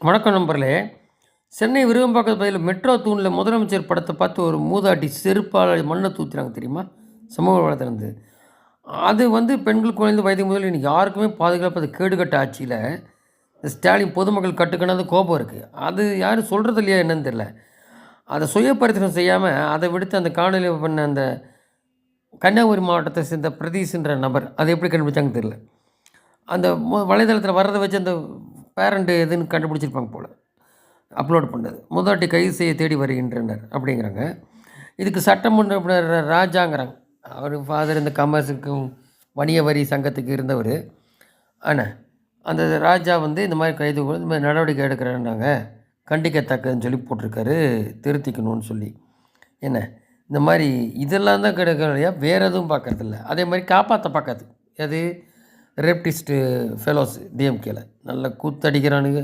வணக்கம் நண்பர்களே. சென்னை விருகம்பாக்கம் பகுதியில் மெட்ரோ தூணில் முதலமைச்சர் படத்தை பார்த்து ஒரு மூதாட்டி செருப்பால் மண்ணை தூத்துறாங்க தெரியுமா? சமூக வலைதளம். அது பெண்கள், குழந்தை, வயது முதல் இன்னைக்கு யாருக்குமே பாதுகாப்பு. அது கேடுகட்ட ஆட்சியில் ஸ்டாலின் பொதுமக்கள் கட்டுக்கணாத கோபம் இருக்குது. அது யாரும் சொல்கிறது இல்லையா என்னன்னு தெரியல. அதை சுய பரிசீலனை செய்யாமல் அதை விடுத்து அந்த காணொலி பண்ண அந்த கன்னியாகுமரி மாவட்டத்தை சேர்ந்த பிரதீஷ்ன்ற நபர் அதை எப்படி கண்டுபிடிச்சாங்கன்னு தெரியல. அந்த வலைதளத்தில் வர்றதை வச்சு அந்த பேரண்ட் எதுன்னு கண்டுபிடிச்சிருப்பாங்க போல். அப்லோட் பண்ணது. மூதாட்டி கைது செய்ய தேடி வருகின்றனர் அப்படிங்கிறாங்க. இதுக்கு சட்டமன்ற உறுப்பினர் ராஜாங்கிறாங்க. அவர் ஃபாதர் இந்த கமர்ஸுக்கும் வணிக வரி சங்கத்துக்கு இருந்தவர். ஆனால் அந்த ராஜா இந்த மாதிரி கைது இந்த மாதிரி நடவடிக்கை எடுக்கிறேன்னாங்க. கண்டிக்கத்தக்கதுன்னு சொல்லி போட்டிருக்காரு, திருத்திக்கணும்னு சொல்லி. என்ன இந்த மாதிரி இதெல்லாம் தான் கிடைக்கிற இல்லையா, வேறு எதுவும் பார்க்குறதில்ல. அதே மாதிரி காப்பாற்ற பார்க்காது. அது ரேப்டிஸ்ட்டு ஃபெலோஸ் டிஎம்கேல நல்ல கூத்தடிக்கிறானுங்க.